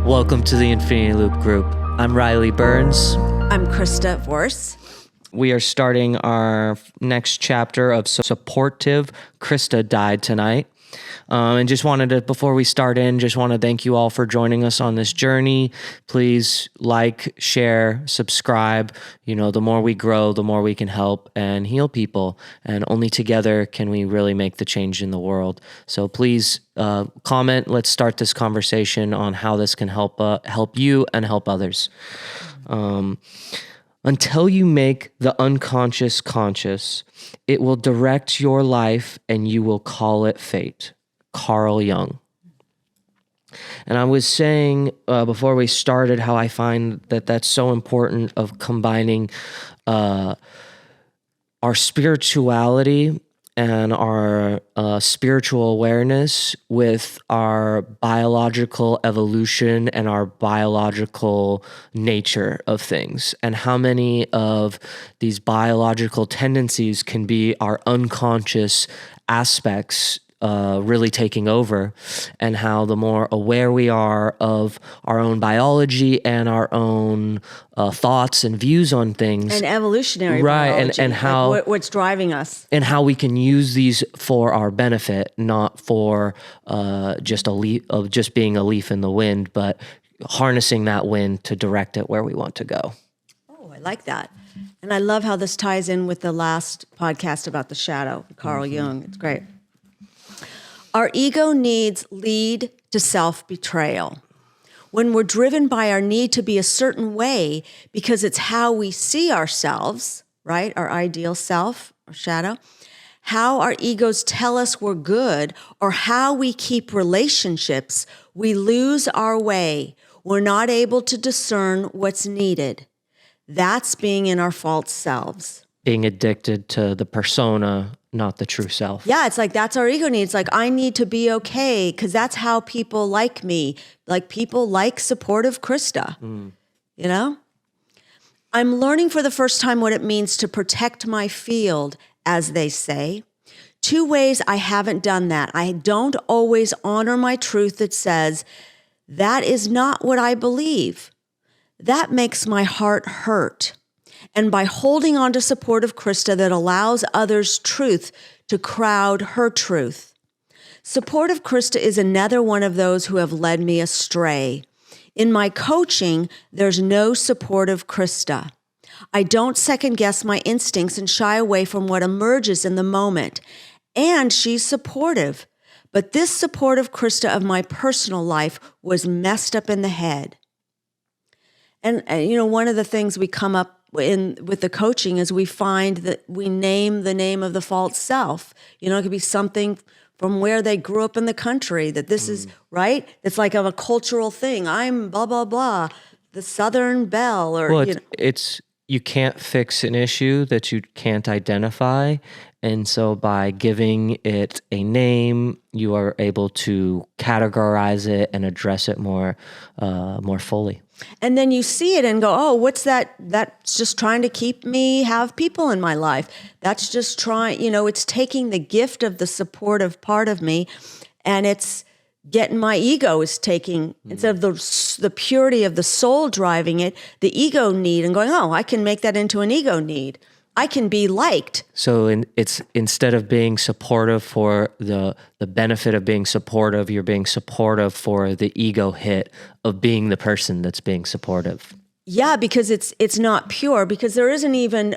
Welcome to the Infinity Loop Group. I'm Riley Burns. I'm Krista Vorse. We are starting our next chapter of Supportive. Krista died tonight. And just wanted to, before we start in, just want to thank you all for joining us on this journey. Please like, share, subscribe. You know, the more we grow, the more we can help and heal people. And only together can we really make the change in the world. So please comment. Let's start this conversation on how this can help you and help others. Until you make the unconscious conscious, it will direct your life and you will call it fate. Carl Jung. And I was saying before we started how I find that that's so important of combining our spirituality and our spiritual awareness with our biological evolution and our biological nature of things, and how many of these biological tendencies can be our unconscious aspects really taking over, and how the more aware we are of our own biology and our own thoughts and views on things, and evolutionary biology, and how like what's driving us, and how we can use these for our benefit, not for just being a leaf in the wind, but harnessing that wind to direct it where we want to go. Oh, I like that. And I love how this ties in with the last podcast about the shadow, Carl Jung. It's great. Our ego needs lead to self-betrayal. When we're driven by our need to be a certain way because it's how we see ourselves, right? Our ideal self or shadow, how our egos tell us we're good, or how we keep relationships, we lose our way. We're not able to discern what's needed. That's being in our false selves. Being addicted to the persona, not the true self. Yeah, it's like that's our ego needs. Like, I need to be okay because that's how people like me. Like, people like supportive Krista, you know? I'm learning for the first time what it means to protect my field, as they say. 2 ways I haven't done that. I don't always honor my truth that says, that is not what I believe. That makes my heart hurt. And by holding on to supportive Krista that allows others' truth to crowd her truth. Supportive Krista is another one of those who have led me astray. In my coaching, there's no supportive Krista. I don't second guess my instincts and shy away from what emerges in the moment. And she's supportive. But this supportive Krista of my personal life was messed up in the head. And you know, one of the things we come up with the coaching is we find that we name the name of the false self. You know, it could be something from where they grew up in the country, that this is, right? It's like a cultural thing. I'm blah, blah, blah, the Southern Belle. Or, well, it's you can't fix an issue that you can't identify. And so by giving it a name, you are able to categorize it and address it more fully. And then you see it and go, oh, what's that? That's just trying to keep me have people in my life. That's just trying, you know, it's taking the gift of the supportive part of me, and it's getting my ego is taking, instead of the purity of the soul driving it, the ego need, and going, oh, I can make that into an ego need. I can be liked. So it's instead of being supportive for the benefit of being supportive, you're being supportive for the ego hit of being the person that's being supportive. Yeah, because it's not pure, because there isn't even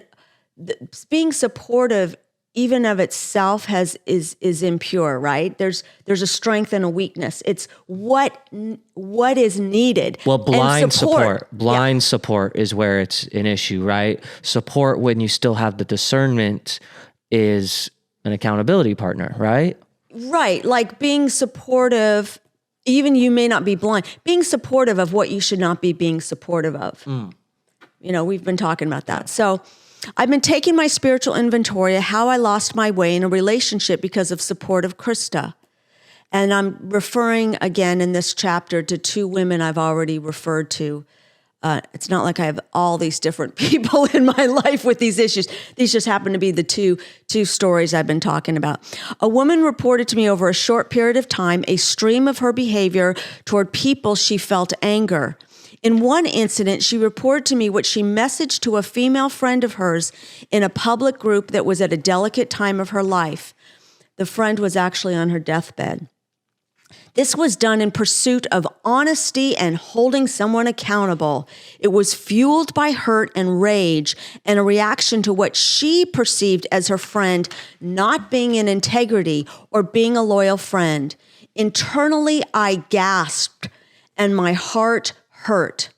being supportive even of itself is impure, right? There's a strength and a weakness. It's what is needed. Well, blind support is where it's an issue, right? Support, when you still have the discernment, is an accountability partner, right? Right, like being supportive, even you may not be blind, being supportive of what you should not be being supportive of. You know, we've been talking about that. So I've been taking my spiritual inventory of how I lost my way in a relationship because of supportive Krista. And I'm referring again in this chapter to 2 women I've already referred to. It's not like I have all these different people in my life with these issues. These just happen to be the two stories I've been talking about. A woman reported to me over a short period of time a stream of her behavior toward people she felt anger. In one incident, she reported to me what she messaged to a female friend of hers in a public group that was at a delicate time of her life. The friend was actually on her deathbed. This was done in pursuit of honesty and holding someone accountable. It was fueled by hurt and rage and a reaction to what she perceived as her friend not being in integrity or being a loyal friend. Internally, I gasped and my heart hurt.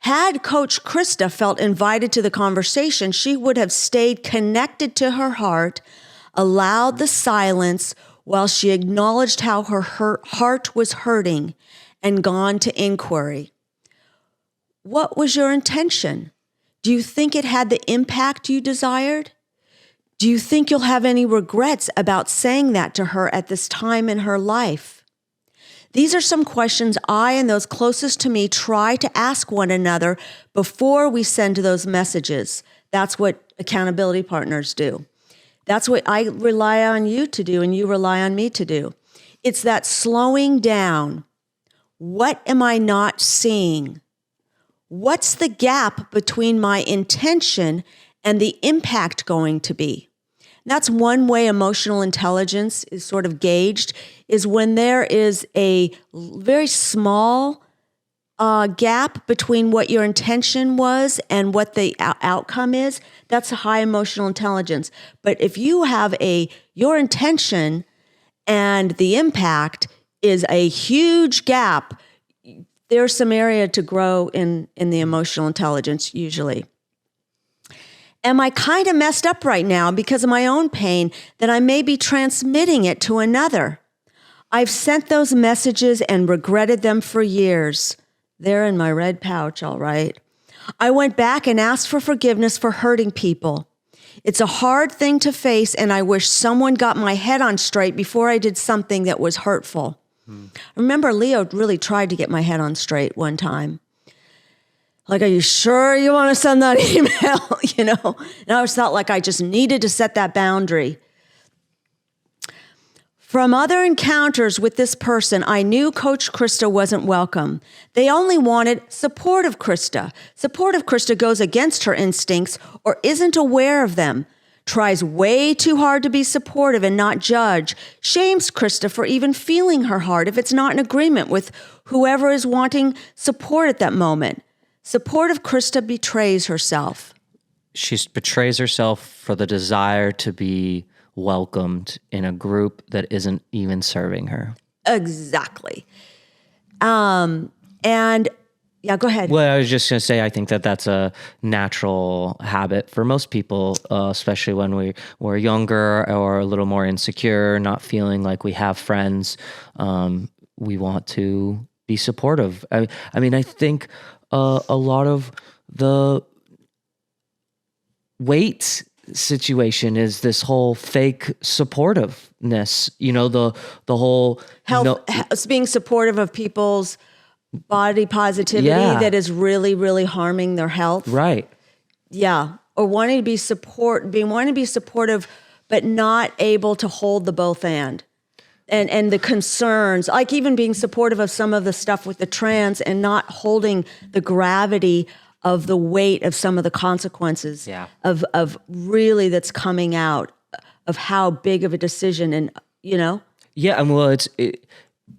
Had Coach Krista felt invited to the conversation, she would have stayed connected to her heart, allowed the silence while she acknowledged how her heart was hurting, and gone to inquiry. What was your intention? Do you think it had the impact you desired? Do you think you'll have any regrets about saying that to her at this time in her life? These are some questions I and those closest to me try to ask one another before we send those messages. That's what accountability partners do. That's what I rely on you to do and you rely on me to do. It's that slowing down. What am I not seeing? What's the gap between my intention and the impact going to be? And that's one way emotional intelligence is sort of gauged, is when there is a very small gap between what your intention was and what the outcome is. That's a high emotional intelligence. But if you have your intention and the impact is a huge gap, there's some area to grow in the emotional intelligence usually. Am I kind of messed up right now because of my own pain that I may be transmitting it to another? I've sent those messages and regretted them for years. They're in my red pouch, all right. I went back and asked for forgiveness for hurting people. It's a hard thing to face, and I wish someone got my head on straight before I did something that was hurtful. I remember Leo really tried to get my head on straight one time. Like, are you sure you want to send that email? And I always felt like I just needed to set that boundary. From other encounters with this person, I knew Coach Krista wasn't welcome. They only wanted supportive Krista. Supportive Krista goes against her instincts or isn't aware of them, tries way too hard to be supportive and not judge, shames Krista for even feeling her heart if it's not in agreement with whoever is wanting support at that moment. Supportive Krista betrays herself. She betrays herself for the desire to be welcomed in a group that isn't even serving her. Exactly. And yeah, go ahead. Well, I was just going to say, I think that that's a natural habit for most people, especially when we're younger or a little more insecure, not feeling like we have friends. We want to be supportive. I mean, I think a lot of the weight situation is this whole fake supportiveness, the whole being supportive of people's body positivity that is really, really harming their health. Right. Yeah. Or wanting to be supportive, but not able to hold the both and the concerns, like even being supportive of some of the stuff with the trans and not holding the gravity of the weight of some of the consequences of really that's coming out of how big of a decision and. Yeah, and well,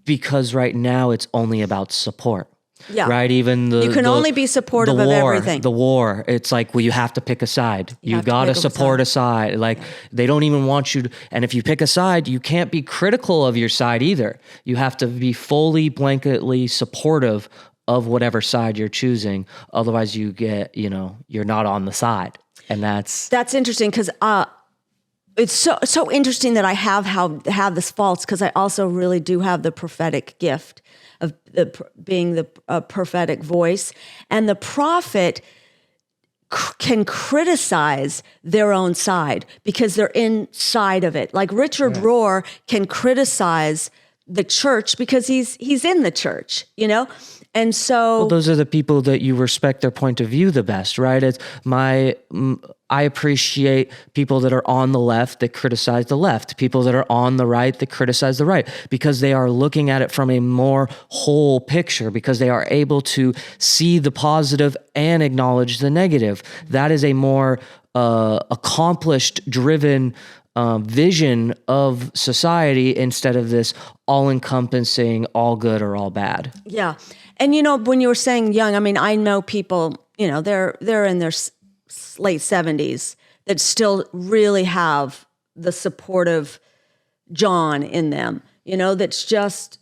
because right now it's only about support. Yeah. Right. Even you can only be supportive of everything. The war. It's like, well, you have to pick a side. You got to support a side. Like they don't even want you to. And if you pick a side, you can't be critical of your side either. You have to be fully blanketly supportive of whatever side you're choosing. Otherwise you get, you're not on the side. And that's interesting because it's so interesting that I have this faults because I also really do have the prophetic gift of being the prophetic voice. And the prophet can criticize their own side because they're inside of it. Like Richard Rohr can criticize the church because he's in the church, you know? And so Well, those are the people that you respect their point of view the best, right? I appreciate people that are on the left that criticize the left, people that are on the right that criticize the right, because they are looking at it from a more whole picture, because they are able to see the positive and acknowledge the negative. That is a more accomplished, driven vision of society instead of this all-encompassing, all good or all bad. Yeah. And, you know, when you were saying young, I mean, I know people, you know, they're in their late 70s that still really have the supportive John in them, you know, that's just,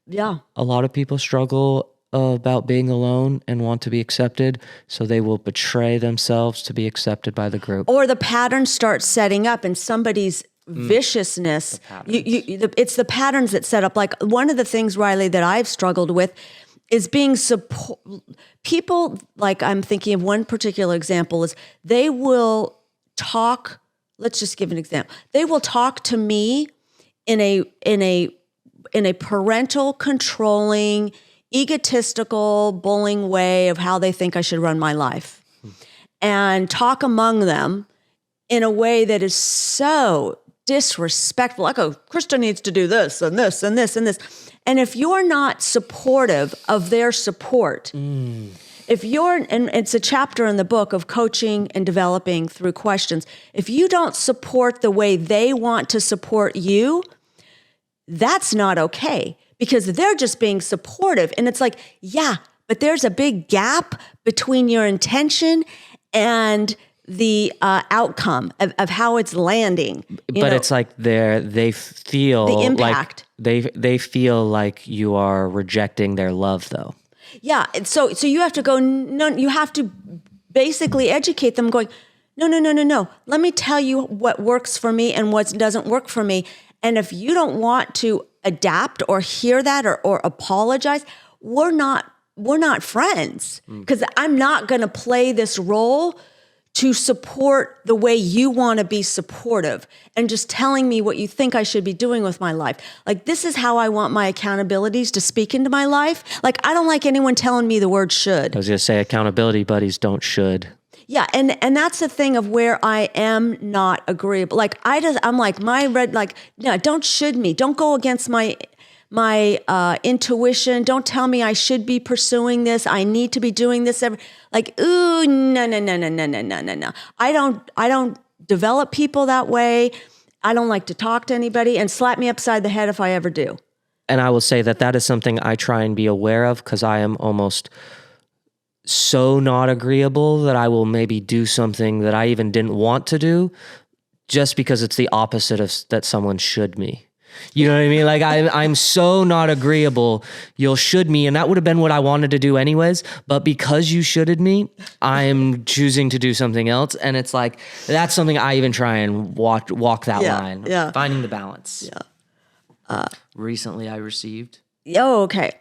yeah. A lot of people struggle about being alone and want to be accepted, so they will betray themselves to be accepted by the group. Or the pattern starts setting up and somebody's viciousness, it's the patterns that set up. Like one of the things, Riley, that I've struggled with is being people, like I'm thinking of one particular example is they will talk, let's just give an example. They will talk to me in a parental, controlling, egotistical, bullying way of how they think I should run my life, and talk among them in a way that is so disrespectful. Like, oh, Krista needs to do this and this and this and this. And if you're not supportive of their support, if you're, and it's a chapter in the book of coaching and developing through questions, if you don't support the way they want to support you, that's not okay, because they're just being supportive. And it's like, yeah, but there's a big gap between your intention and the outcome of how it's landing. But it's like they feel the impact. Like they feel like you are rejecting their love, though. Yeah. So you have to go, no, you have to basically educate them going, no. Let me tell you what works for me and what doesn't work for me. And if you don't want to adapt or hear that or apologize, we're not friends, because I'm not going to play this role to support the way you want to be supportive and just telling me what you think I should be doing with my life. Like, this is how I want my accountabilities to speak into my life. Like, I don't like anyone telling me the word should. I was going to say accountability buddies don't should. Yeah, and that's the thing of where I am not agreeable. Like, I'm like, my red, like, no, don't should me. Don't go against my intuition. Don't tell me I should be pursuing this. I need to be doing this. Like, ooh, no. I don't develop people that way. I don't like to talk to anybody, and slap me upside the head if I ever do. And I will say that is something I try and be aware of, because I am almost so not agreeable that I will maybe do something that I even didn't want to do just because it's the opposite of that someone should me. You know what I mean? Like, I'm so not agreeable, you'll should me, and that would have been what I wanted to do anyways, but because you shoulded me, I'm choosing to do something else. And it's like, that's something I even try and walk that line. Yeah. Finding the balance. Yeah. Recently I received. Oh, okay.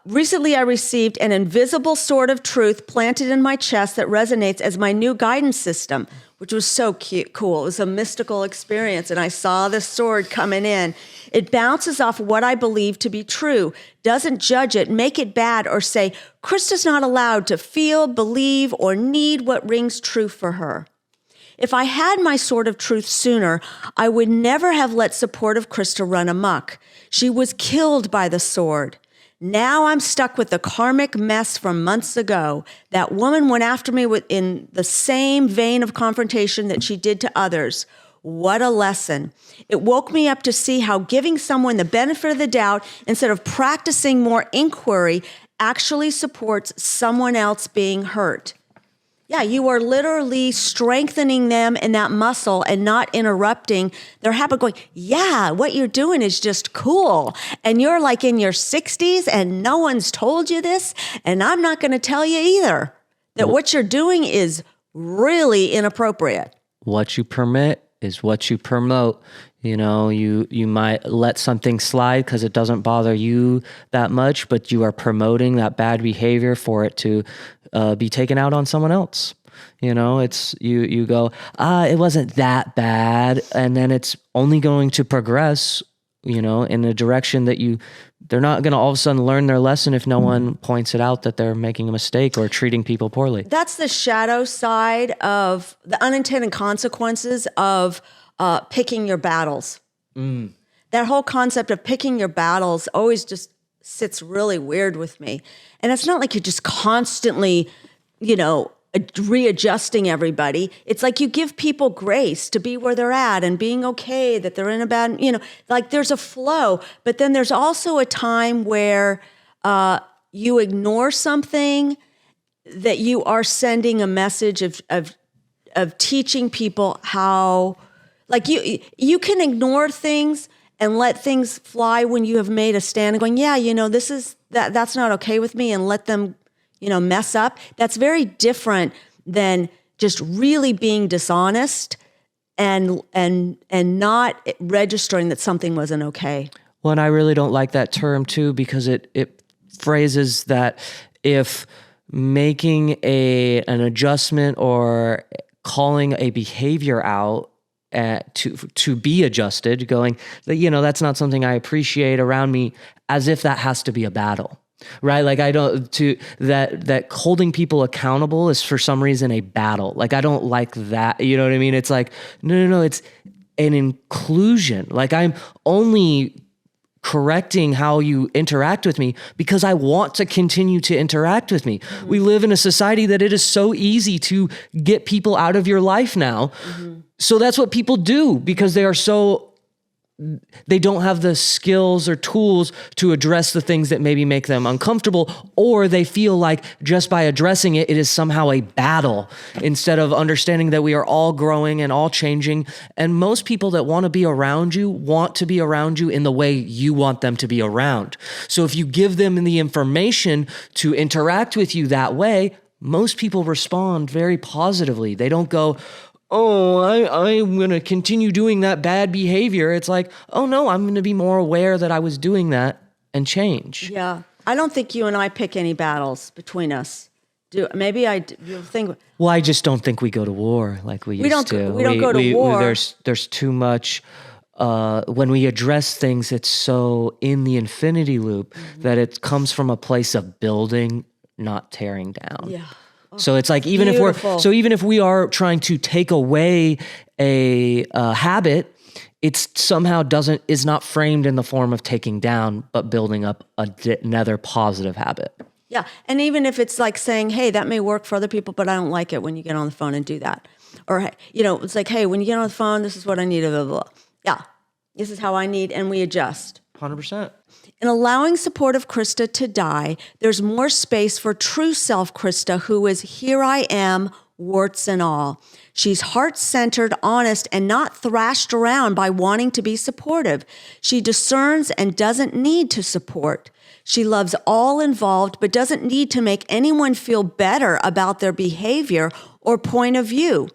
Recently, I received an invisible sword of truth planted in my chest that resonates as my new guidance system, which was so cool. It was a mystical experience, and I saw this sword coming in. It bounces off what I believe to be true, doesn't judge it, make it bad, or say, Krista's not allowed to feel, believe, or need what rings true for her. If I had my sword of truth sooner, I would never have let supportive Krista run amok. She was killed by the sword. Now I'm stuck with the karmic mess from months ago. That woman went after me in the same vein of confrontation that she did to others. What a lesson. It woke me up to see how giving someone the benefit of the doubt instead of practicing more inquiry actually supports someone else being hurt. Yeah, you are literally strengthening them in that muscle and not interrupting their habit, going, yeah, what you're doing is just cool. And you're like in your 60s and no one's told you this. And I'm not going to tell you either that what you're doing is really inappropriate. What you permit is what you promote. You know, you might let something slide because it doesn't bother you that much, but you are promoting that bad behavior for it to be taken out on someone else. You know, it's you go, it wasn't that bad, and then it's only going to progress in a direction that they're not going to all of a sudden learn their lesson if no one points it out that they're making a mistake or treating people poorly. That's the shadow side of the unintended consequences of picking your battles. That whole concept of picking your battles always just sits really weird with me. And it's not like you're just constantly, readjusting everybody. It's like you give people grace to be where they're at and being okay that they're in a bad, like there's a flow. But then there's also a time where you ignore something that you are sending a message of teaching people how, like you can ignore things and let things fly when you have made a stand and going, that's not okay with me, and let them, mess up. That's very different than just really being dishonest and not registering that something wasn't okay. Well, and I really don't like that term too, because it phrases that if making an adjustment or calling a behavior out to be adjusted, going, that's not something I appreciate around me, as if that has to be a battle, right? Like that holding people accountable is for some reason a battle. Like I don't like that. You know what I mean? It's like, no, it's an inclusion. Like I'm only correcting how you interact with me because I want to continue to interact with me. Mm-hmm. We live in a society that it is so easy to get people out of your life now. Mm-hmm. So that's what people do because they don't have the skills or tools to address the things that maybe make them uncomfortable, or they feel like just by addressing it, it is somehow a battle instead of understanding that we are all growing and all changing. And most people that want to be around you want to be around you in the way you want them to be around. So if you give them the information to interact with you that way, most people respond very positively. They don't go, I'm going to continue doing that bad behavior. It's like, oh no, I'm going to be more aware that I was doing that and change. Yeah. I don't think you and I pick any battles between us. You think. Well, I just don't think we go to war like we used to. We don't go to war. There's too much, when we address things, it's so in the infinity loop that it comes from a place of building, not tearing down. Yeah. So it's like even if we are trying to take away a habit, it's somehow is not framed in the form of taking down, but building up another positive habit. Yeah, and even if it's like saying, "Hey, that may work for other people, but I don't like it when you get on the phone and do that," or it's like, "Hey, when you get on the phone, this is what I need." Blah blah blah. Yeah, this is how I need, and we adjust. 100%. In allowing supportive Krista to die, there's more space for true self Krista, who is here I am, warts and all. She's heart-centered, honest, and not thrashed around by wanting to be supportive. She discerns and doesn't need to support. She loves all involved, but doesn't need to make anyone feel better about their behavior or point of view.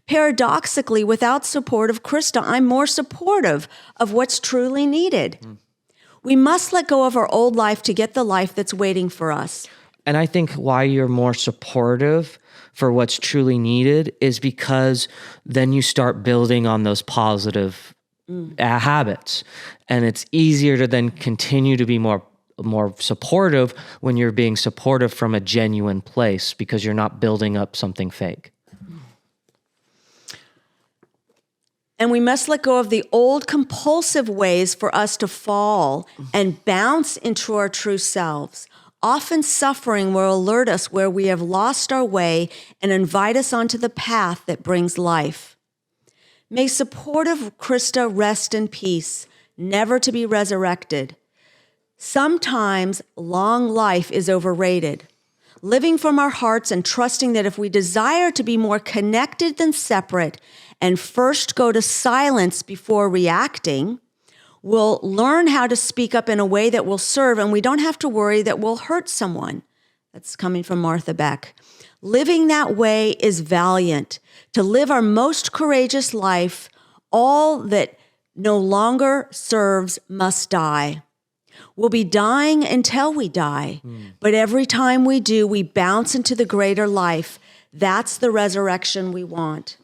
Paradoxically, without supportive Krista, I'm more supportive of what's truly needed. We must let go of our old life to get the life that's waiting for us. And I think why you're more supportive for what's truly needed is because then you start building on those positive habits. And it's easier to then continue to be more supportive when you're being supportive from a genuine place because you're not building up something fake. And we must let go of the old compulsive ways for us to fall and bounce into our true selves. Often suffering will alert us where we have lost our way and invite us onto the path that brings life. May supportive Krista rest in peace, never to be resurrected. Sometimes long life is overrated. Living from our hearts and trusting that if we desire to be more connected than separate and first go to silence before reacting, we'll learn how to speak up in a way that will serve, and we don't have to worry that we'll hurt someone. That's coming from Martha Beck. Living that way is valiant. To live our most courageous life, all that no longer serves must die. We'll be dying until we die, but every time we do, we bounce into the greater life. That's the resurrection we want.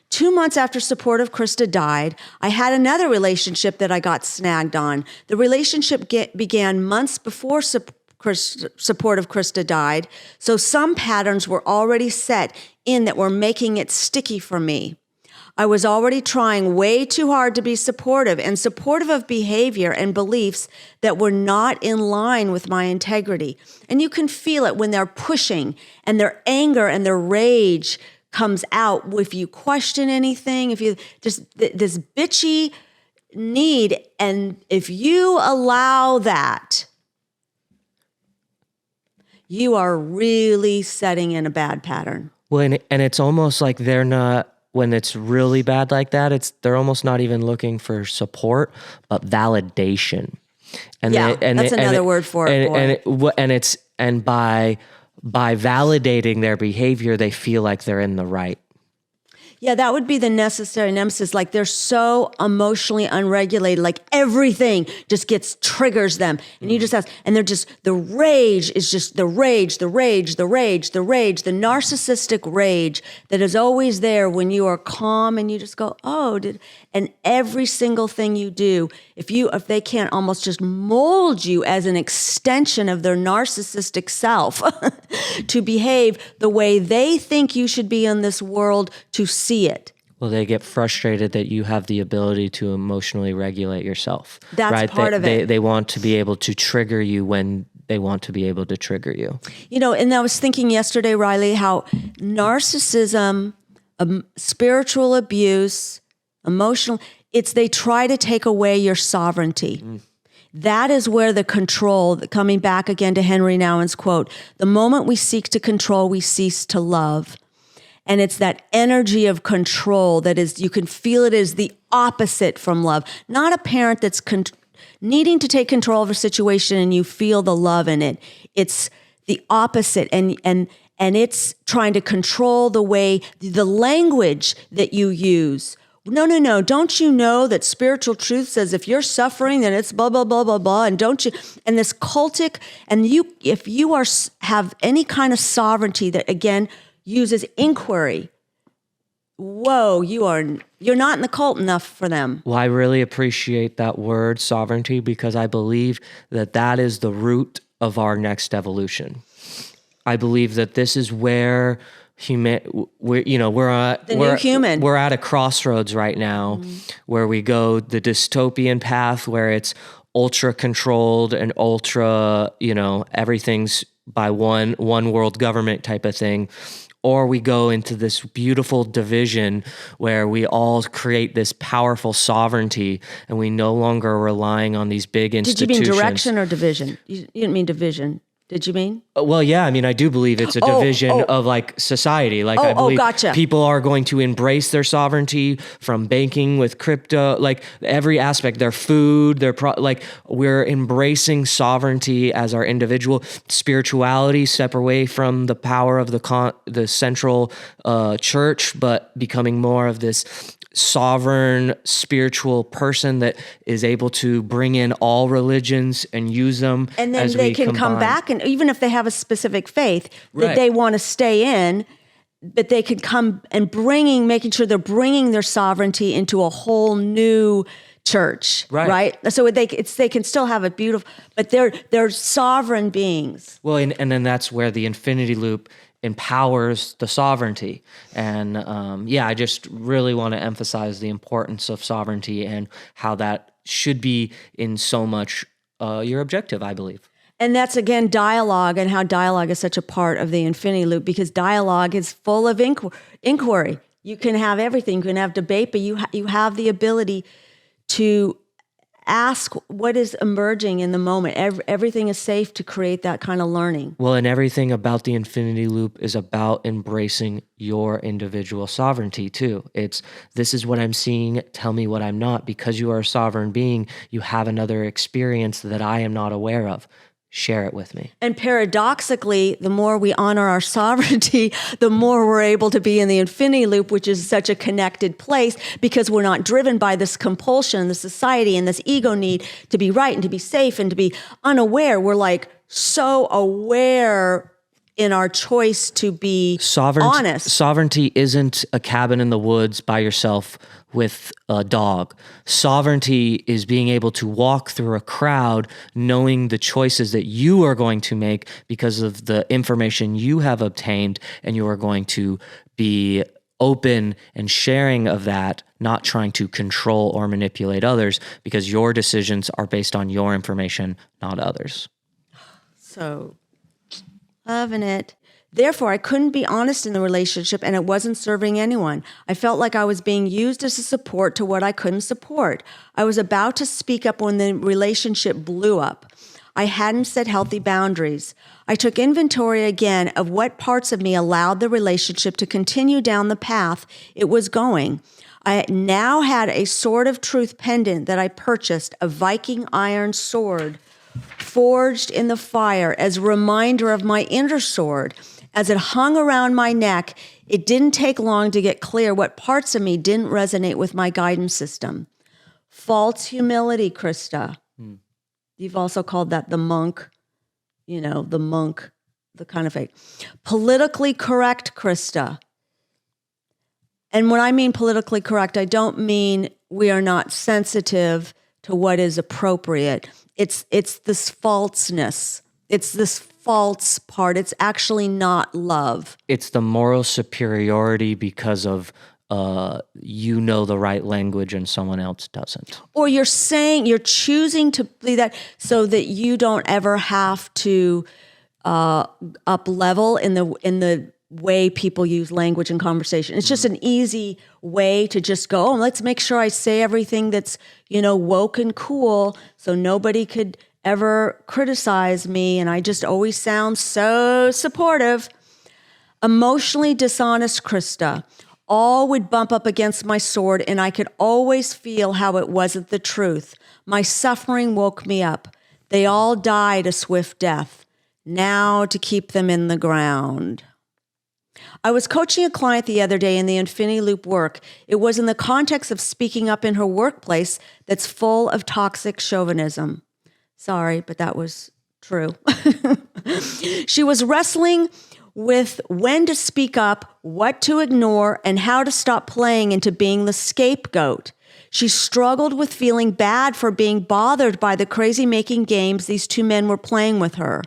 2 months after supportive Krista died, I had another relationship that I got snagged on. The relationship began months before supportive Krista died, so some patterns were already set in that were making it sticky for me. I was already trying way too hard to be supportive and supportive of behavior and beliefs that were not in line with my integrity. And you can feel it when they're pushing and their anger and their rage comes out if you question anything, if you just this bitchy need. And if you allow that, you are really setting in a bad pattern. Well, and it's almost like they're not, when it's really bad like that, they're almost not even looking for support, but validation. And that's another word for it. And by validating their behavior, they feel like they're in the right. Yeah, that would be the necessary nemesis. Like they're so emotionally unregulated, like everything just triggers them. And you just ask, and they're just, the rage is just the narcissistic rage that is always there when you are calm and you just go, and every single thing you do, if they can't almost just mold you as an extension of their narcissistic self to behave the way they think you should be in this world to see it. Well, they get frustrated that you have the ability to emotionally regulate yourself. That's right? part of it. They want to be able to trigger you when they want to be able to trigger you. And I was thinking yesterday, Riley, how narcissism, spiritual abuse, emotional, they try to take away your sovereignty. That is where the control, coming back again to Henry Nouwen's quote, the moment we seek to control, we cease to love. And it's that energy of control that is, you can feel it is the opposite from love. Not a parent that's needing to take control of a situation and you feel the love in it. It's the opposite. And it's trying to control the language that you use. No. Don't you know that spiritual truth says if you're suffering, then it's blah, blah, blah, blah, blah. And don't you, and this cultic, and if you have any kind of sovereignty that again, uses inquiry, you're not in the cult enough for them. Well, I really appreciate that word sovereignty because I believe that is the root of our next evolution. I believe that this is where we're at a crossroads right now where we go the dystopian path where it's ultra controlled and ultra, everything's by one world government type of thing. Or we go into this beautiful division where we all create this powerful sovereignty and we no longer are relying on these big institutions. Did you mean direction or division? You didn't mean division. Did you mean? Well, yeah. I mean, I do believe it's a division of like society. Like I believe gotcha. People are going to embrace their sovereignty from banking with crypto, like every aspect, their food, we're embracing sovereignty as our individual spirituality, step away from the power of the central church, but becoming more of this sovereign spiritual person that is able to bring in all religions and use them. And then they can come back, and even if they have a specific faith that they want to stay in, but they could come and making sure they're bringing their sovereignty into a whole new church, right? So they can still have it beautiful, but they're sovereign beings. Well, and then that's where the infinity loop empowers the sovereignty. And I just really want to emphasize the importance of sovereignty and how that should be in so much your objective, I believe. And that's, again, dialogue and how dialogue is such a part of the infinity loop because dialogue is full of inquiry. You can have everything. You can have debate, but you have the ability to ask what is emerging in the moment. Everything is safe to create that kind of learning. Well, and everything about the infinity loop is about embracing your individual sovereignty too. This is what I'm seeing, tell me what I'm not. Because you are a sovereign being, you have another experience that I am not aware of. Share it with me. And paradoxically, the more we honor our sovereignty, the more we're able to be in the infinity loop, which is such a connected place because we're not driven by this compulsion, the society, and this ego need to be right and to be safe and to be unaware. We're like so aware in our choice to be honest. Sovereignty isn't a cabin in the woods by yourself with a dog. Sovereignty is being able to walk through a crowd knowing the choices that you are going to make because of the information you have obtained, and you are going to be open and sharing of that, not trying to control or manipulate others, because your decisions are based on your information, not others. So, loving it. Therefore, I couldn't be honest in the relationship, and it wasn't serving anyone. I felt like I was being used as a support to what I couldn't support. I was about to speak up when the relationship blew up. I hadn't set healthy boundaries. I took inventory again of what parts of me allowed the relationship to continue down the path it was going. I now had a sword of truth pendant that I purchased, a Viking iron sword forged in the fire as a reminder of my inner sword. As it hung around my neck, it didn't take long to get clear what parts of me didn't resonate with my guidance system. False humility, Krista. You've also called that the monk, the kind of fake. Politically correct, Krista. And when I mean politically correct, I don't mean we are not sensitive to what is appropriate. It's this falseness. It's this false part. It's actually not love. It's the moral superiority because of the right language and someone else doesn't. Or you're choosing to be that so that you don't ever have to up level in the way people use language and conversation. It's just an easy way to just go, let's make sure I say everything that's, woke and cool so nobody could ever criticize me, and I just always sound so supportive. Emotionally dishonest Krista. All would bump up against my sword, and I could always feel how it wasn't the truth. My suffering woke me up. They all died a swift death. Now to keep them in the ground. I was coaching a client the other day in the Infinity Loop work. It was in the context of speaking up in her workplace that's full of toxic chauvinism. Sorry, but that was true. She was wrestling with when to speak up, what to ignore, and how to stop playing into being the scapegoat. She struggled with feeling bad for being bothered by the crazy-making games these two men were playing with her.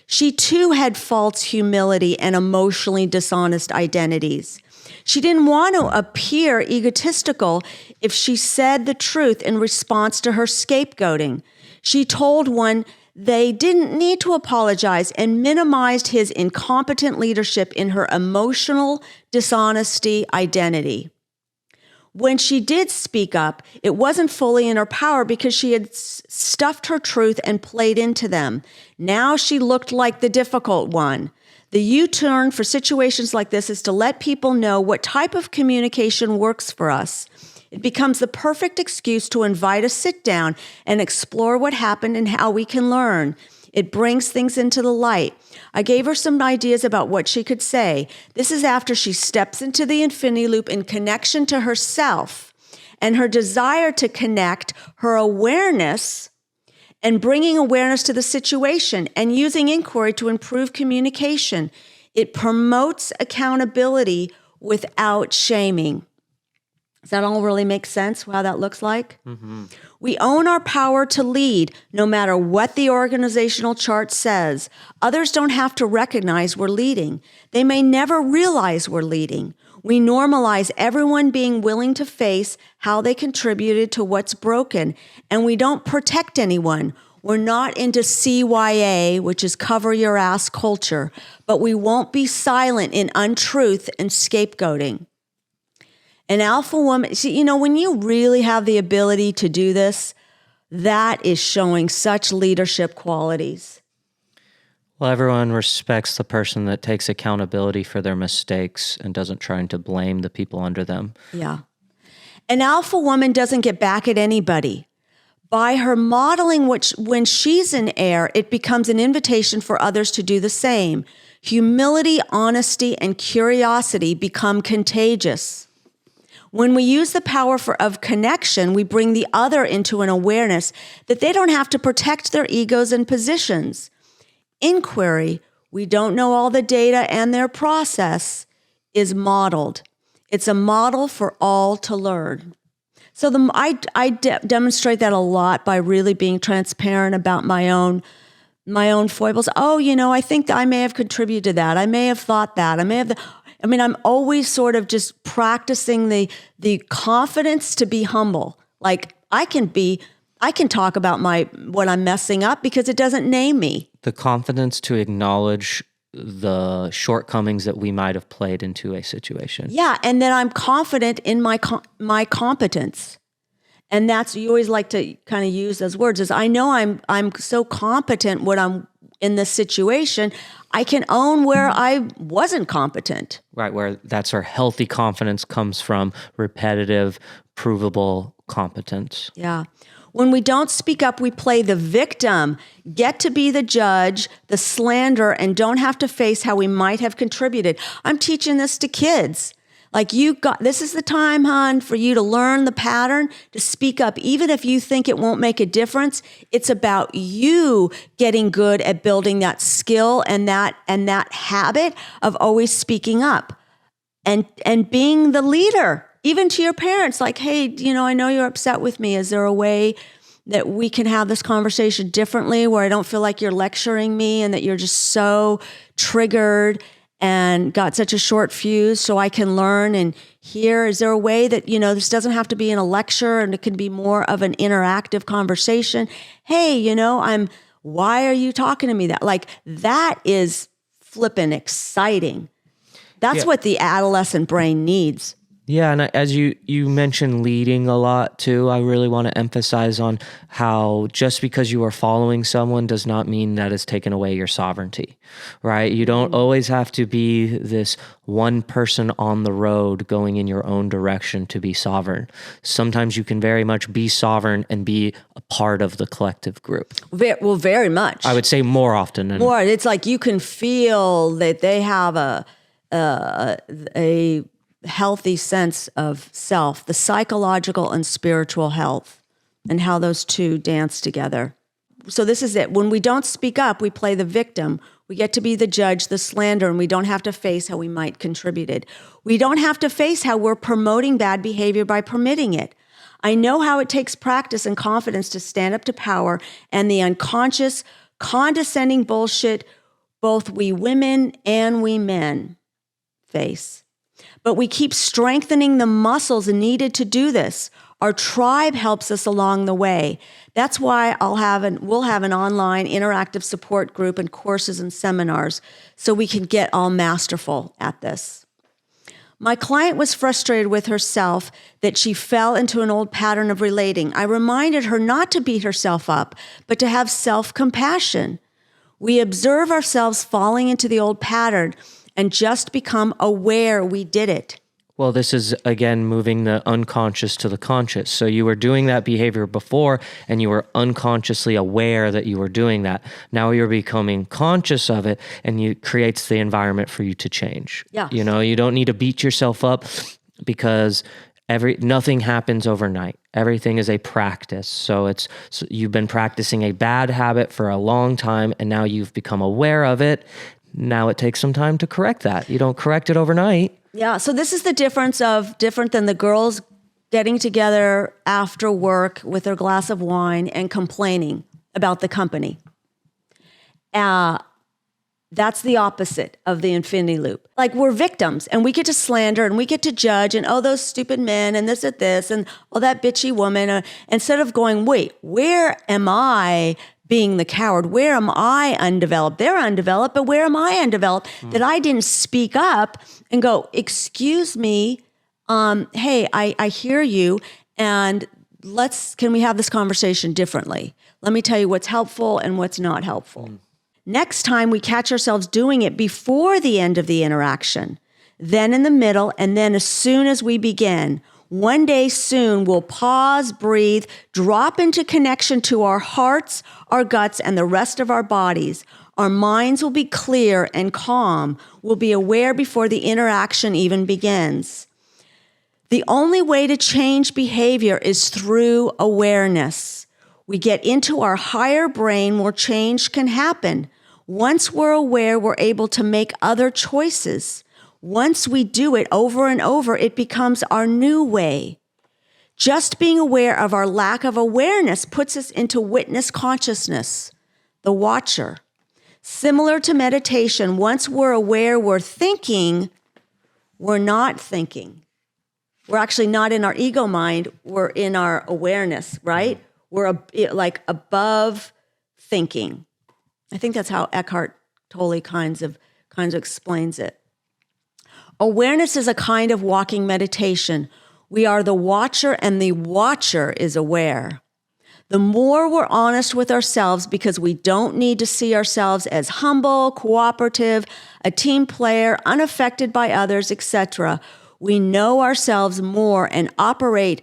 She too had false humility and emotionally dishonest identities. She didn't want to appear egotistical if she said the truth in response to her scapegoating. She told one they didn't need to apologize and minimized his incompetent leadership in her emotional dishonesty identity. When she did speak up, it wasn't fully in her power because she had stuffed her truth and played into them. Now she looked like the difficult one. The U-turn for situations like this is to let people know what type of communication works for us. It becomes the perfect excuse to invite a sit down and explore what happened and how we can learn. It brings things into the light. I gave her some ideas about what she could say. This is after she steps into the Infinity Loop in connection to herself and her desire to connect her awareness and bringing awareness to the situation and using inquiry to improve communication. It promotes accountability without shaming. Does that all really make sense, how that looks like? Mm-hmm. We own our power to lead, no matter what the organizational chart says. Others don't have to recognize we're leading. They may never realize we're leading. We normalize everyone being willing to face how they contributed to what's broken, and we don't protect anyone. We're not into CYA, which is cover your ass culture, but we won't be silent in untruth and scapegoating. An alpha woman, when you really have the ability to do this, that is showing such leadership qualities. Well, everyone respects the person that takes accountability for their mistakes and doesn't try to blame the people under them. Yeah. An alpha woman doesn't get back at anybody. By her modeling when she's in air, it becomes an invitation for others to do the same. Humility, honesty, and curiosity become contagious. When we use the power of connection, we bring the other into an awareness that they don't have to protect their egos and positions. Inquiry, we don't know all the data and their process, is modeled. It's a model for all to learn. So I demonstrate that a lot by really being transparent about my own foibles. Oh, I think that I may have contributed to that. I may have thought that. I'm always sort of just practicing the confidence to be humble. Like I can talk about what I'm messing up because it doesn't name me. The confidence to acknowledge the shortcomings that we might have played into a situation. Yeah, and then I'm confident in my competence. And that's, you always like to kind of use those words, is I know I'm so competent when I'm in this situation, I can own where I wasn't competent. Right, where that's where healthy confidence comes from, repetitive, provable competence. Yeah. When we don't speak up, we play the victim, get to be the judge, the slanderer, and don't have to face how we might have contributed. I'm teaching this to kids. Like this is the time, hon, for you to learn the pattern, to speak up. Even if you think it won't make a difference, it's about you getting good at building that skill and that habit of always speaking up and being the leader. Even to your parents, like, hey, I know you're upset with me. Is there a way that we can have this conversation differently where I don't feel like you're lecturing me and that you're just so triggered and got such a short fuse so I can learn and hear? Is there a way that, this doesn't have to be in a lecture and it can be more of an interactive conversation? Hey, why are you talking to me that? Like, that is flippin' exciting. That's what the adolescent brain needs. Yeah, and as you mentioned leading a lot too, I really want to emphasize on how just because you are following someone does not mean that it's taken away your sovereignty, right? You don't always have to be this one person on the road going in your own direction to be sovereign. Sometimes you can very much be sovereign and be a part of the collective group. Well, very much. I would say more often. More. It's like you can feel that they have a healthy sense of self, the psychological and spiritual health, and how those two dance together. So this is it. When we don't speak up, we play the victim. We get to be the judge, the slanderer, and we don't have to face how we might contributed. We don't have to face how we're promoting bad behavior by permitting it. I know how it takes practice and confidence to stand up to power and the unconscious, condescending bullshit both we women and we men face. But we keep strengthening the muscles needed to do this. Our tribe helps us along the way. That's why we'll have an online interactive support group and courses and seminars so we can get all masterful at this. My client was frustrated with herself that she fell into an old pattern of relating. I reminded her not to beat herself up, but to have self-compassion. We observe ourselves falling into the old pattern and just become aware we did it. Well, this is, again, moving the unconscious to the conscious. So you were doing that behavior before, and you were unconsciously aware that you were doing that. Now you're becoming conscious of it, and it creates the environment for you to change. Yeah. You don't need to beat yourself up because nothing happens overnight. Everything is a practice. So you've been practicing a bad habit for a long time, and now you've become aware of it. Now it takes some time to correct that. You don't correct it overnight. Yeah, so this is the different than the girls getting together after work with their glass of wine and complaining about the company. That's the opposite of the infinity loop. Like, we're victims and we get to slander and we get to judge and, oh, those stupid men and this and oh, that bitchy woman. Instead of going, wait, where am I being the coward? Where am I undeveloped? They're undeveloped, but where am I undeveloped? That I didn't speak up and go, excuse me, hey, I hear you, and can we have this conversation differently? Let me tell you what's helpful and what's not helpful. Next time we catch ourselves doing it before the end of the interaction, then in the middle, and then as soon as we begin. One day soon, we'll pause, breathe, drop into connection to our hearts, our guts, and the rest of our bodies. Our minds will be clear and calm. We'll be aware before the interaction even begins. The only way to change behavior is through awareness. We get into our higher brain where change can happen. Once we're aware, we're able to make other choices. Once we do it over and over, it becomes our new way. Just being aware of our lack of awareness puts us into witness consciousness, the watcher. Similar to meditation, once we're aware we're thinking, we're not thinking. We're actually not in our ego mind, we're in our awareness, right? We're like above thinking. I think that's how Eckhart Tolle kinds of explains it. Awareness is a kind of walking meditation. We are the watcher and the watcher is aware. The more we're honest with ourselves, because we don't need to see ourselves as humble, cooperative, a team player, unaffected by others, etc., we know ourselves more and operate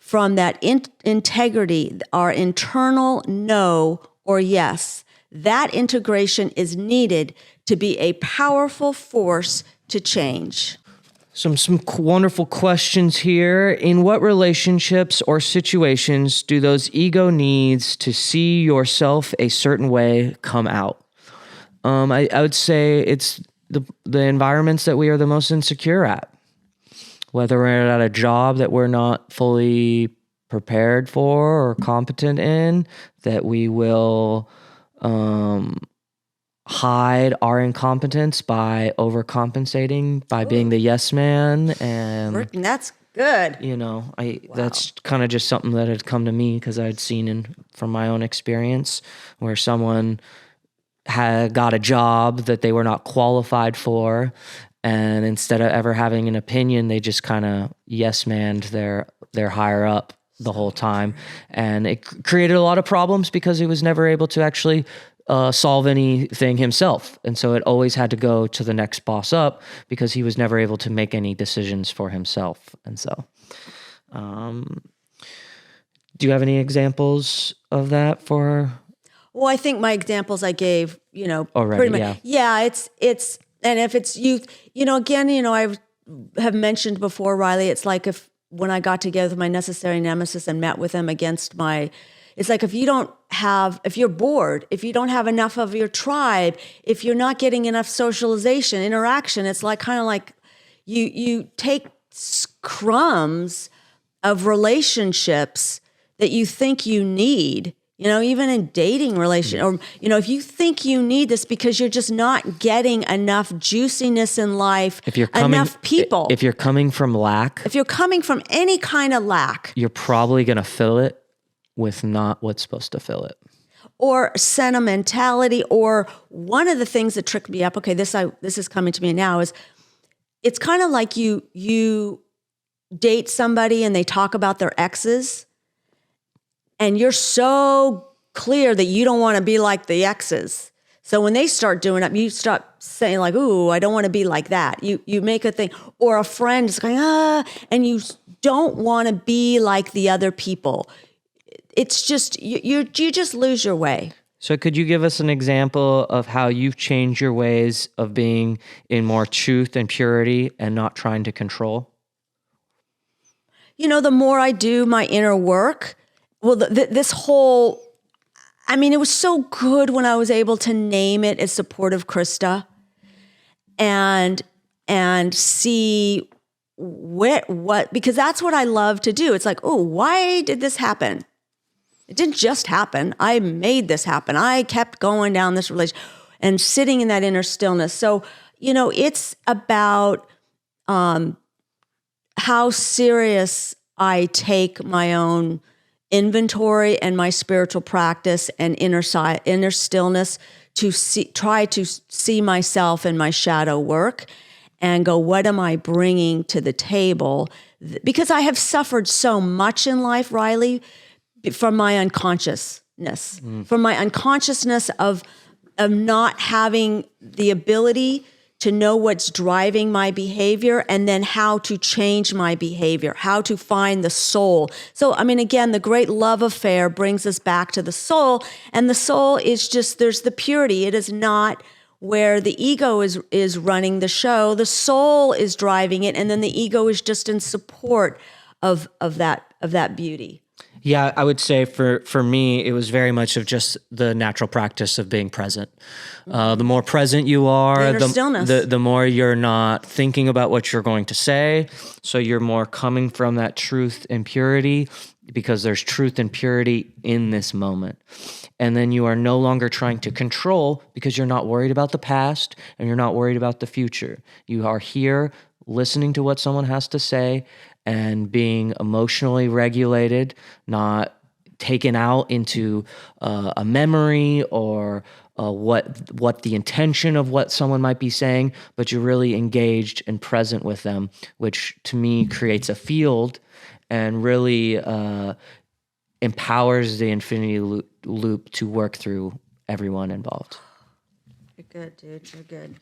from that integrity, our internal no or yes. That integration is needed to be a powerful force to change. Some wonderful questions here. In what relationships or situations do those ego needs to see yourself a certain way come out? I would say it's the environments that we are the most insecure at. Whether we're at a job that we're not fully prepared for or competent in, that we will hide our incompetence by overcompensating, by being the yes man. And that's good. That's kind of just something that had come to me because I'd seen from my own experience where someone had got a job that they were not qualified for, and instead of ever having an opinion, they just kind of yes manned their higher up the whole time, and it created a lot of problems because he was never able to actually solve anything himself. And so it always had to go to the next boss up because he was never able to make any decisions for himself. And so, do you have any examples of that for? Well, I think my examples I gave, already, pretty much. Yeah, it's, and if it's youth, again, I have mentioned before, Riley, it's like when I got together with my necessary nemesis and met with him against it's like if you're bored, if you don't have enough of your tribe, if you're not getting enough socialization, interaction, it's like kind of like you take crumbs of relationships that you think you need, even in dating relation, or, if you think you need this because you're just not getting enough juiciness in life, enough people. If you're coming from lack. If you're coming from any kind of lack. You're probably going to fill it with not what's supposed to fill it. Or sentimentality, or one of the things that tricked me up, okay, this is coming to me now, is it's kind of like you date somebody and they talk about their exes, and you're so clear that you don't want to be like the exes. So when they start doing it, you start saying like, ooh, I don't want to be like that. You make a thing, or a friend is going, and you don't want to be like the other people. It's just, you just lose your way. So could you give us an example of how you've changed your ways of being in more truth and purity and not trying to control? The more I do my inner work, well, this whole, it was so good when I was able to name it as supportive Krista and see what, because that's what I love to do. It's like, oh, why did this happen? It didn't just happen. I made this happen. I kept going down this relationship and sitting in that inner stillness. So, it's about how serious I take my own inventory and my spiritual practice and inner stillness to try to see myself in my shadow work and go, what am I bringing to the table? Because I have suffered so much in life, Riley, from my unconsciousness, of not having the ability to know what's driving my behavior and then how to change my behavior, how to find the soul. So, again, the great love affair brings us back to the soul, and the soul is just, there's the purity. It is not where the ego is running the show. The soul is driving it, and then the ego is just in support of that beauty. Yeah, I would say for me, it was very much of just the natural practice of being present. The more present you are, Inner stillness. the more you're not thinking about what you're going to say. So you're more coming from that truth and purity, because there's truth and purity in this moment. And then you are no longer trying to control, because you're not worried about the past and you're not worried about the future. You are here listening to what someone has to say and being emotionally regulated, not taken out into a memory or what the intention of what someone might be saying, but you're really engaged and present with them, which to me creates a field and really empowers the infinity loop to work through everyone involved. You're good, dude. You're good.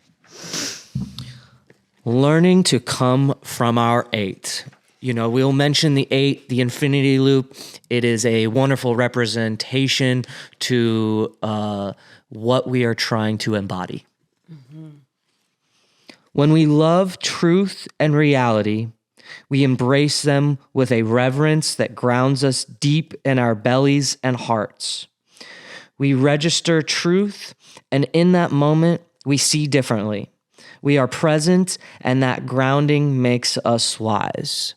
Learning to come from our 8. We'll mention the 8, the infinity loop. It is a wonderful representation to what we are trying to embody. Mm-hmm. When we love truth and reality, we embrace them with a reverence that grounds us deep in our bellies and hearts. We register truth, and in that moment, we see differently. We are present, and that grounding makes us wise.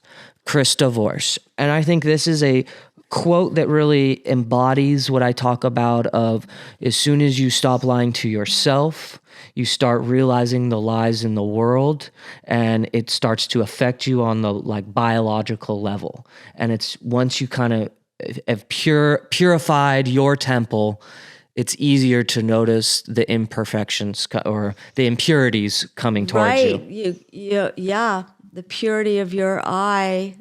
Krista. And I think this is a quote that really embodies what I talk about of as soon as you stop lying to yourself, you start realizing the lies in the world, and it starts to affect you on the biological level. And it's once you kind of have purified your temple, it's easier to notice the imperfections or the impurities coming towards you. Yeah. The purity of your eye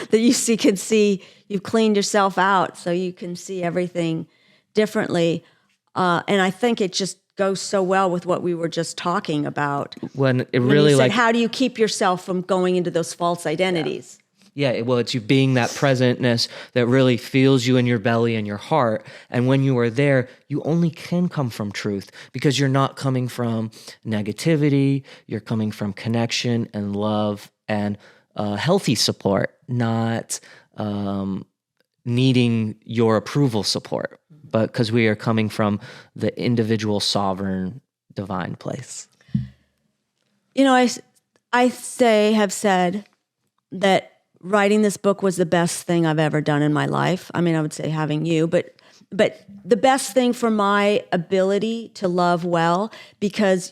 that you can see, you've cleaned yourself out so you can see everything differently. And I think it just goes so well with what we were just talking about. When you said, how do you keep yourself from going into those false identities? Yeah, well, it's you being that presentness that really feels you in your belly and your heart. And when you are there, you only can come from truth, because you're not coming from negativity. You're coming from connection and love and healthy support, not needing your approval support, but because we are coming from the individual, sovereign, divine place. I have said that writing this book was the best thing I've ever done in my life. I mean, I would say having you, but the best thing for my ability to love well, because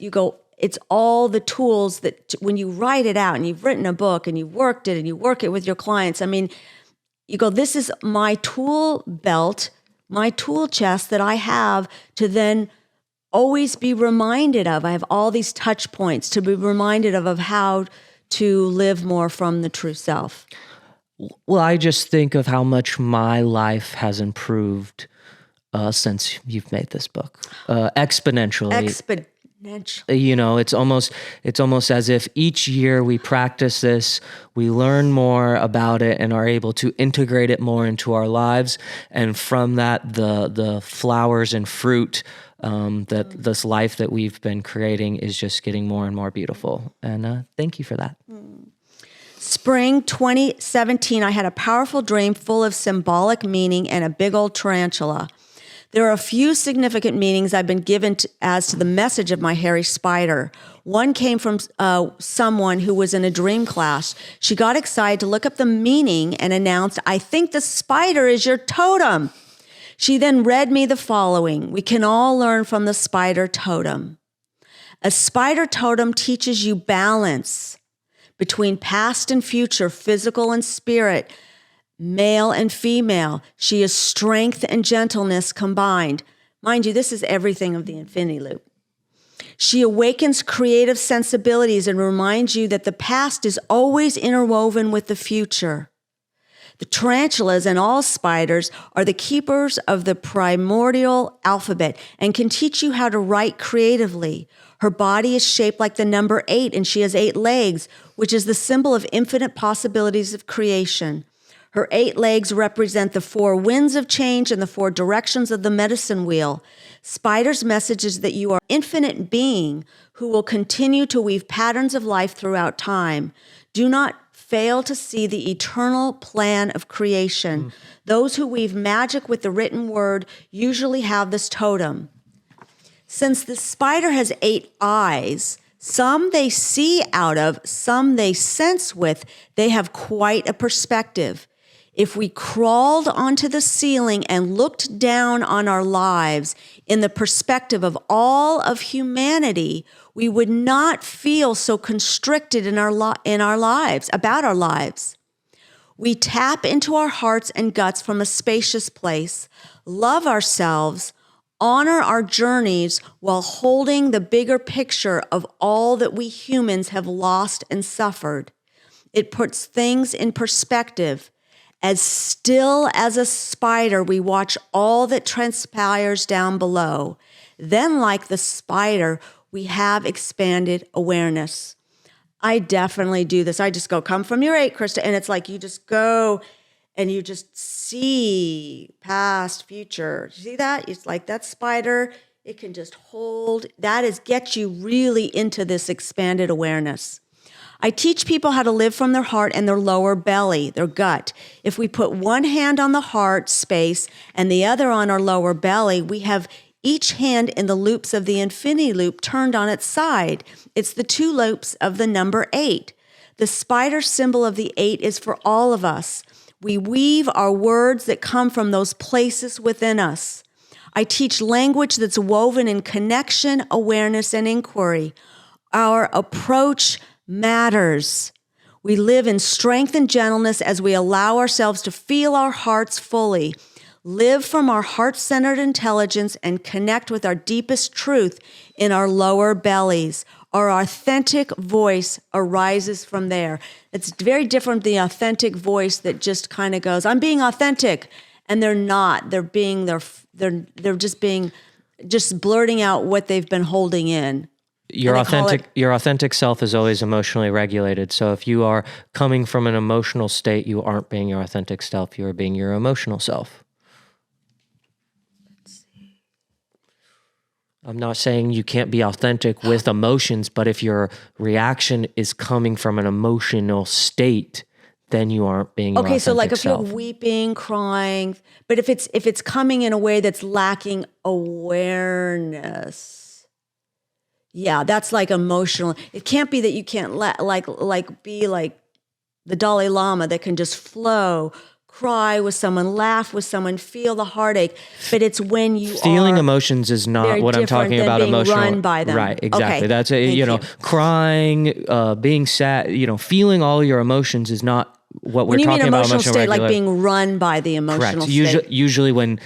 it's all the tools that when you write it out and you've written a book and you've worked it and you work it with your clients, I mean, this is my tool belt, my tool chest that I have to then always be reminded of. I have all these touch points to be reminded of how to live more from the true self. Well, I just think of how much my life has improved since you've made this book, exponentially. It's almost as if each year we practice this, we learn more about it and are able to integrate it more into our lives. And from that, the flowers and fruit that this life that we've been creating is just getting more and more beautiful. And thank you for that. Spring 2017, I had a powerful dream full of symbolic meaning and a big old tarantula. There are a few significant meanings I've been given as to the message of my hairy spider. One came from someone who was in a dream class. She got excited to look up the meaning and announced, "I think the spider is your totem." She then read me the following: "We can all learn from the spider totem. A spider totem teaches you balance between past and future, physical and spirit, male and female. She is strength and gentleness combined." Mind you, this is everything of the infinity loop. She awakens creative sensibilities and reminds you that the past is always interwoven with the future. The tarantulas and all spiders are the keepers of the primordial alphabet and can teach you how to write creatively. Her body is shaped like the number 8, and she has 8 legs, which is the symbol of infinite possibilities of creation. Her 8 legs represent the 4 winds of change and the 4 directions of the medicine wheel. Spider's message is that you are an infinite being who will continue to weave patterns of life throughout time. Do not fail to see the eternal plan of creation. Those who weave magic with the written word usually have this totem. Since the spider has 8 eyes, some they see out of, some they sense with, they have quite a perspective. If we crawled onto the ceiling and looked down on our lives in the perspective of all of humanity, we would not feel so constricted in our lives, about our lives. We tap into our hearts and guts from a spacious place, love ourselves, honor our journeys while holding the bigger picture of all that we humans have lost and suffered. It puts things in perspective. As still as a spider, we watch all that transpires down below. Then, like the spider, we have expanded awareness. I definitely do this. I just go, come from your 8, Krista. And it's like you just go and you just see past, future. You see that? It's like that spider, it can just hold. That is, get you really into this expanded awareness. I teach people how to live from their heart and their lower belly, their gut. If we put one hand on the heart space and the other on our lower belly, we have each hand in the loops of the infinity loop turned on its side. It's the 2 loops of the number 8. The spider symbol of the 8 is for all of us. We weave our words that come from those places within us. I teach language that's woven in connection, awareness, and inquiry. Our approach matters. We live in strength and gentleness as we allow ourselves to feel our hearts fully, live from our heart-centered intelligence, and connect with our deepest truth in our lower bellies. Our authentic voice arises from there. It's very different than the authentic voice that just kind of goes, I'm being authentic. And they're not. They're just blurting out what they've been holding in. Your authentic self is always emotionally regulated. So if you are coming from an emotional state, you aren't being your authentic self. You are being your emotional self. Let's see. I'm not saying you can't be authentic with emotions, but if your reaction is coming from an emotional state, then you aren't being your authentic self. Okay, so like if you're weeping, crying, but if it's coming in a way that's lacking awareness. Yeah, that's like emotional. It can't be that you can't be like the Dalai Lama that can just flow, cry with someone, laugh with someone, feel the heartache. But it's when you feeling emotions is not what I'm talking about. Emotional, run by them. Right? Exactly. Okay, that's crying, being sad. Feeling all your emotions is not what we're talking about. Emotional state, like being run by the emotional state. Usually when,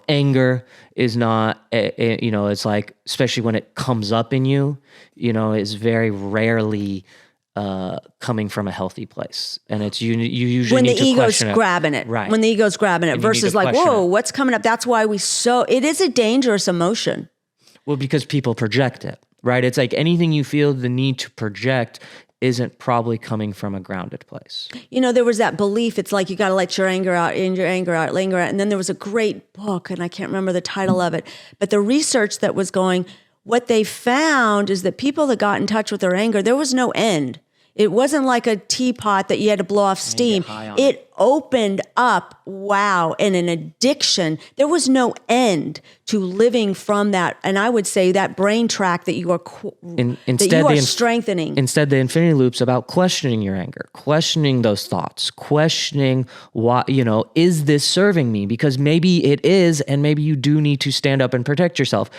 anger is not, it's like, especially when it comes up in you, is very rarely coming from a healthy place. And it's you usually need to question it. Right. When the ego's grabbing it versus like, whoa, what's coming up? That's why it is a dangerous emotion. Well, because people project it, right? It's like anything you feel the need to project isn't probably coming from a grounded place. There was that belief, it's like you got to let your anger out, linger out. And then there was a great book, and I can't remember the title of it, but the research that was going, what they found is that people that got in touch with their anger, there was no end. It wasn't like a teapot that you had to blow off steam. It opened up, and an addiction. There was no end to living from that. And I would say that brain track that you are strengthening. Instead, the infinity loop's about questioning your anger, questioning those thoughts, questioning why, is this serving me? Because maybe it is, and maybe you do need to stand up and protect yourself.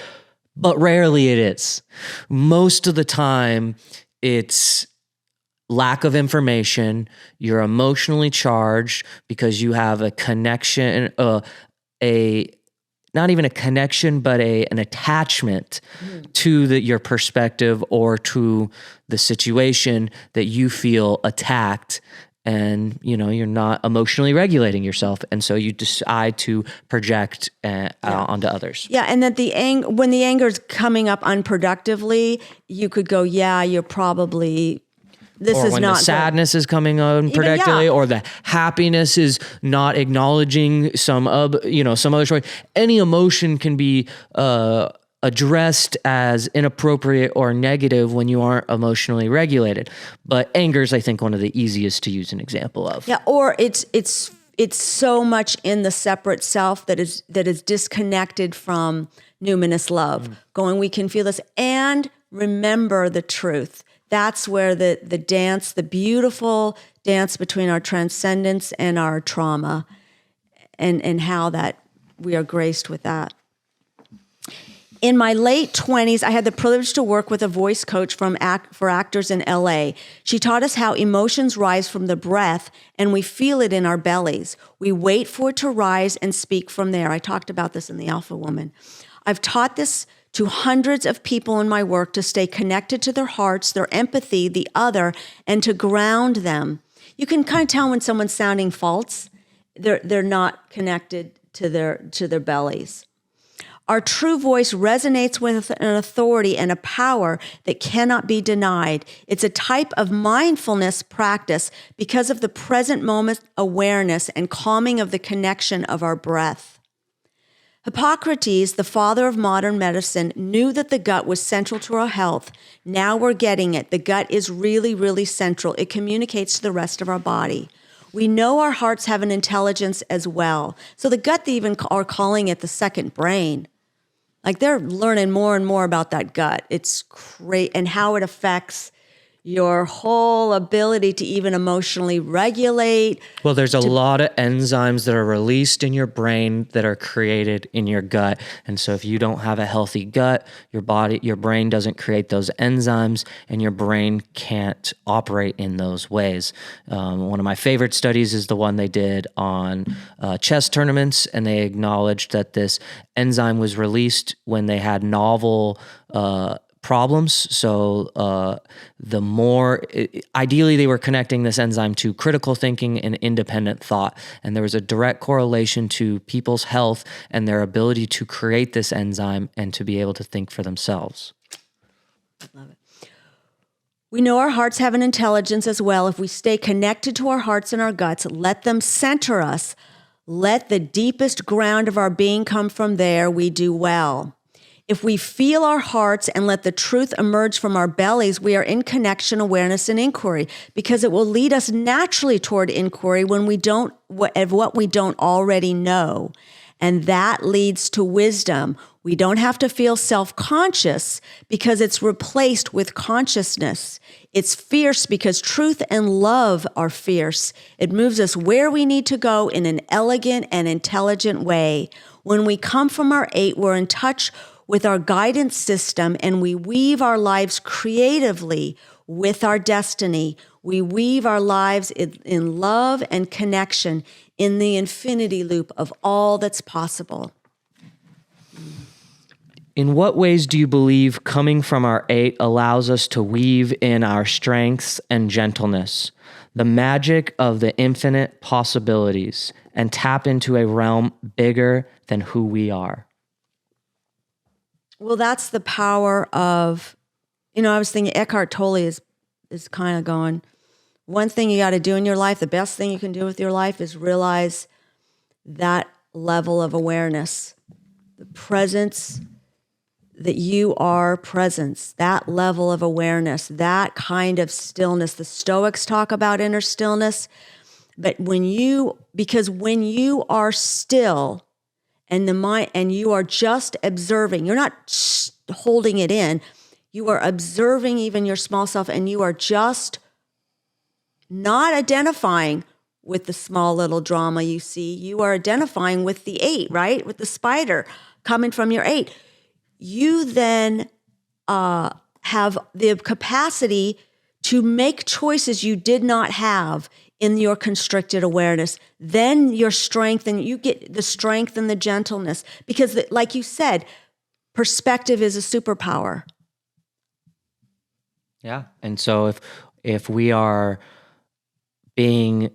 But rarely it is. Most of the time, it's lack of information, you're emotionally charged because you have a connection, not even a connection, but an attachment to your perspective or to the situation that you feel attacked, and you're not emotionally regulating yourself, and so you decide to project onto others. Yeah, and that when the anger is coming up unproductively, you could go, you're probably... When the sadness is coming unproductively, or the happiness is not acknowledging some other story. Any emotion can be addressed as inappropriate or negative when you aren't emotionally regulated. But anger is, I think, one of the easiest to use an example of. Yeah, or it's so much in the separate self that is disconnected from numinous love. Going, we can feel this and remember the truth. That's where the dance, the beautiful dance between our transcendence and our trauma, and how that we are graced with that. In my late 20s, I had the privilege to work with a voice coach for actors in LA. She taught us how emotions rise from the breath and we feel it in our bellies. We wait for it to rise and speak from there. I talked about this in The Alpha Woman. I've taught this to hundreds of people in my work to stay connected to their hearts, their empathy, the other, and to ground them. You can kind of tell when someone's sounding false. They're not connected to their bellies. Our true voice resonates with an authority and a power that cannot be denied. It's a type of mindfulness practice because of the present moment awareness and calming of the connection of our breath. Hippocrates, the father of modern medicine, knew that the gut was central to our health. Now we're getting it. The gut is really, really central. It communicates to the rest of our body. We know our hearts have an intelligence as well. So the gut, they even are calling it the second brain. Like they're learning more and more about that gut. It's great, and how it affects your whole ability to even emotionally regulate. Well, there's a lot of enzymes that are released in your brain that are created in your gut. And so if you don't have a healthy gut, your brain doesn't create those enzymes and your brain can't operate in those ways. One of my favorite studies is the one they did on chess tournaments, and they acknowledged that this enzyme was released when they had novel problems. So ideally they were connecting this enzyme to critical thinking and independent thought. And there was a direct correlation to people's health and their ability to create this enzyme and to be able to think for themselves. I love it. We know our hearts have an intelligence as well. If we stay connected to our hearts and our guts, let them center us. Let the deepest ground of our being come from there, we do well. If we feel our hearts and let the truth emerge from our bellies, we are in connection, awareness, and inquiry, because it will lead us naturally toward inquiry when we don't, what we don't already know. And that leads to wisdom. We don't have to feel self-conscious because it's replaced with consciousness. It's fierce because truth and love are fierce. It moves us where we need to go in an elegant and intelligent way. When we come from our 8, we're in touch with our guidance system, and we weave our lives creatively with our destiny. We weave our lives in love and connection in the infinity loop of all that's possible. In what ways do you believe coming from our 8 allows us to weave in our strengths and gentleness, the magic of the infinite possibilities, and tap into a realm bigger than who we are? Well, that's the power of, I was thinking Eckhart Tolle is kind of going, one thing you got to do in your life, the best thing you can do with your life is realize that level of awareness, the presence, that you are presence, that level of awareness, that kind of stillness. The Stoics talk about inner stillness, but when you are still, and the mind, and you are just observing, you're not holding it in, you are observing even your small self, and you are just not identifying with the small little drama you see. You are identifying with the 8, right? With the spider coming from your 8. You then have the capacity to make choices you did not have in your constricted awareness. Then your strength, and you get the strength and the gentleness, because like you said, perspective is a superpower. Yeah. And so if we are being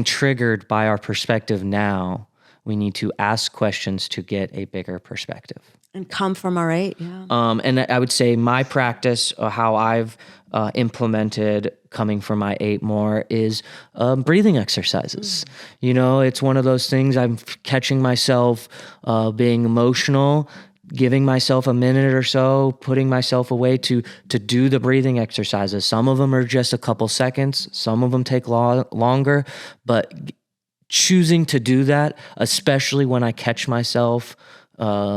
triggered by our perspective now, We need to ask questions to get a bigger perspective. And come from our 8, yeah. And I would say my practice, how I've implemented coming from my 8 more is breathing exercises. You know, it's one of those things I'm catching myself being emotional, giving myself a minute or so, putting myself away to do the breathing exercises. Some of them are just a couple seconds. Some of them take longer, but choosing to do that, especially when I catch myself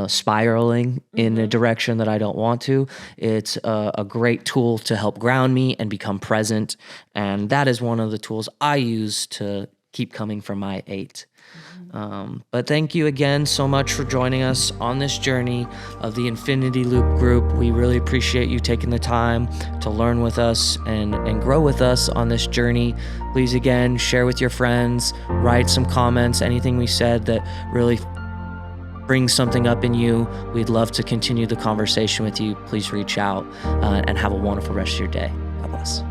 spiraling in a direction that I don't want to, it's a great tool to help ground me and become present. And that is one of the tools I use to keep coming from my 8. But thank you again so much for joining us on this journey of the Infinity Loop group. We really appreciate you taking the time to learn with us and grow with us on this journey. Please, again, share with your friends, write some comments, anything we said that really brings something up in you. We'd love to continue the conversation with you. Please reach out and have a wonderful rest of your day. God bless.